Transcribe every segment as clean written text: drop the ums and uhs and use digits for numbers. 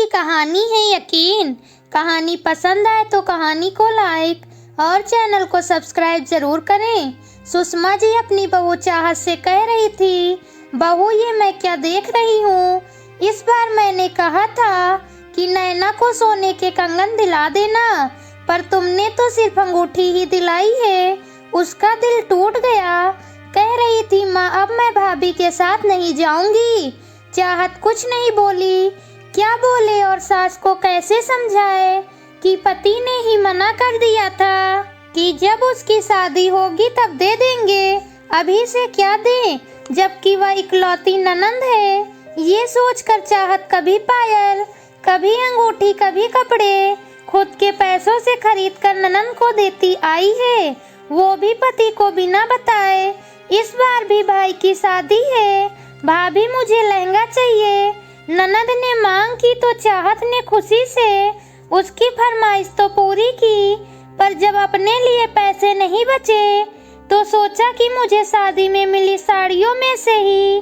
कहानी है यकीन। कहानी पसंद आए तो कहानी को लाइक और चैनल को सब्सक्राइब जरूर करें। सुषमा जी अपनी बहू चाहत से कह रही थी, बहू ये मैं क्या देख रही हूँ। इस बार मैंने कहा था कि नैना को सोने के कंगन दिला देना, पर तुमने तो सिर्फ अंगूठी ही दिलाई है। उसका दिल टूट गया। कह रही थी, माँ अब मैं भाभी के साथ नहीं जाऊंगी। चाहत कुछ नहीं बोली। क्या बोले और सास को कैसे समझाए कि पति ने ही मना कर दिया था कि जब उसकी शादी होगी तब दे देंगे, अभी से क्या दें, जबकि वह इकलौती ननंद है। ये सोचकर चाहत कभी पायल, कभी अंगूठी, कभी कपड़े खुद के पैसों से खरीद कर ननंद को देती आई है, वो भी पति को बिना बताए। इस बार भी भाई की शादी है, भाभी मुझे लहंगा चाहिए। ननद ने मांग की तो चाहत ने खुशी से उसकी फरमाइश तो पूरी की, पर जब अपने लिए पैसे नहीं बचे तो सोचा कि मुझे शादी में मिली साड़ियों में से ही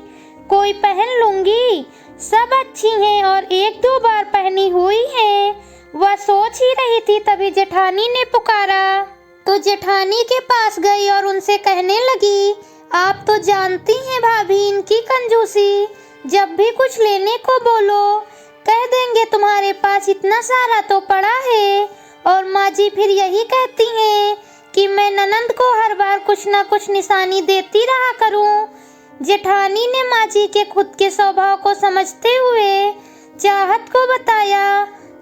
कोई पहन लूंगी। सब अच्छी हैं और एक दो बार पहनी हुई हैं। वह सोच ही रही थी तभी जेठानी ने पुकारा तो जेठानी के पास गई और उनसे कहने लगी, आप तो जानती हैं भाभी इनकी कंजूसी। जब भी कुछ लेने को बोलो कह देंगे तुम्हारे पास इतना सारा तो पड़ा है, और माँ जी फिर यही कहती हैं कि मैं ननंद को हर बार कुछ ना कुछ निशानी देती रहा करूं। जेठानी ने माँ जी के खुद के स्वभाव को समझते हुए चाहत को बताया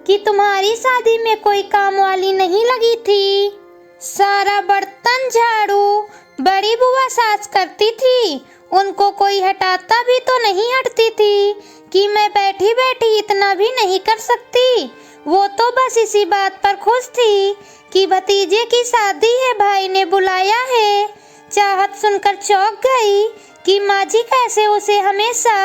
कि तुम्हारी शादी में कोई काम वाली नहीं लगी थी, सारा बर्तन झाड़ू बड़ी बुआ सास करती थी, उनको कोई हटाता भी तो नहीं हटती थी कि मैं बैठी बैठी इतना भी नहीं कर सकती। वो तो बस इसी बात पर खुश थी कि भतीजे की शादी है, भाई ने बुलाया है। चाहत सुनकर चौंक गई कि माँ जी कैसे उसे हमेशा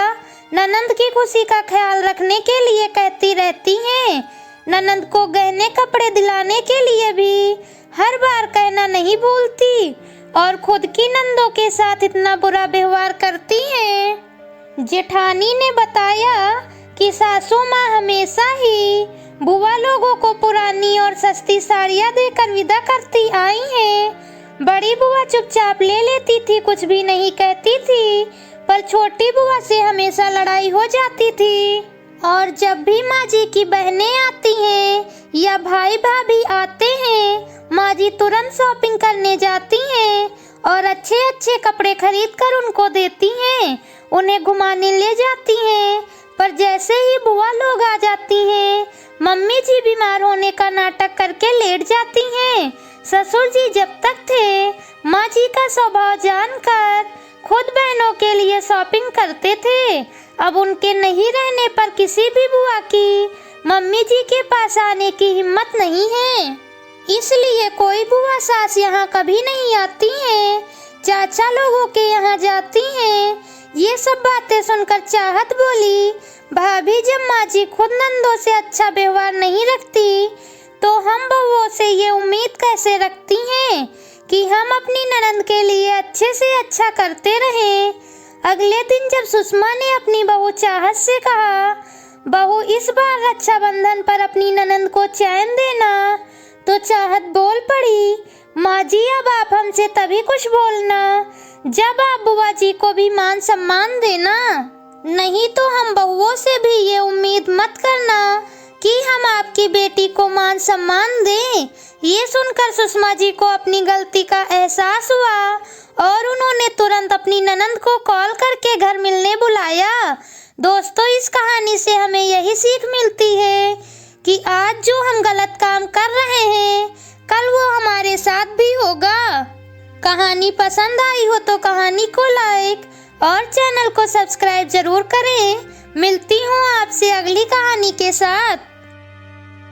ननंद की खुशी का ख्याल रखने के लिए कहती रहती हैं। ननंद को गहने कपड़े दिलाने के लिए भी हर बार कहना नहीं भूलती, और खुद की नंदों के साथ इतना बुरा व्यवहार करती हैं। जेठानी ने बताया कि सासू माँ हमेशा ही बुआ लोगों को पुरानी और सस्ती साड़ियाँ देकर विदा करती आई हैं। बड़ी बुआ चुपचाप ले लेती थी, कुछ भी नहीं कहती थी, पर छोटी बुआ से हमेशा लड़ाई हो जाती थी। और जब भी माँ जी की बहनें आती हैं या भाई भाभी आते हैं, माँ जी तुरंत शॉपिंग करने जाती हैं और अच्छे अच्छे कपड़े खरीद कर उनको देती हैं, उन्हें घुमाने ले जाती हैं। पर जैसे ही बुआ लोग आ जाती हैं, मम्मी जी बीमार होने का नाटक करके लेट जाती हैं। ससुर जी जब तक थे, माँ जी का स्वभाव जानकर खुद बहनों के लिए शॉपिंग करते थे। अब उनके नहीं रहने पर किसी भी बुआ की मम्मी जी के पास आने की हिम्मत नहीं है, इसलिए कोई बुआ सास यहाँ कभी नहीं आती हैं, चाचा लोगों के यहाँ जाती हैं। ये सब बातें सुनकर चाहत बोली, भाभी जब माँ जी खुद नंदों से अच्छा व्यवहार नहीं रखती तो हम बहुओं से ये उम्मीद कैसे रखती हैं कि हम अपनी ननंद के लिए अच्छे से अच्छा करते रहें। अगले दिन जब सुषमा ने अपनी बहू चाहत से कहा, बहू इस बार रक्षाबंधन पर अपनी ननंद को चैन देना, तो चाहत बोल पड़ी, माँ जी अब आप हमसे तभी कुछ बोलना जब आप बुआ जी को भी मान सम्मान देना, नहीं तो हम बहुओं से भी ये उम्मीद मत करना कि हम आपकी बेटी को मान सम्मान दें। ये सुनकर सुषमा जी को अपनी गलती का एहसास हुआ और उन्होंने तुरंत अपनी ननंद को कॉल करके घर मिलने बुलाया। दोस्तों, इस कहानी से हमें यही सीख मिलती है कि आज जो हम गलत काम कर रहे हैं कल वो हमारे साथ भी होगा। कहानी पसंद आई हो तो कहानी को लाइक और चैनल को सब्सक्राइब जरूर करें। मिलती हूँ आपसे अगली कहानी के साथ।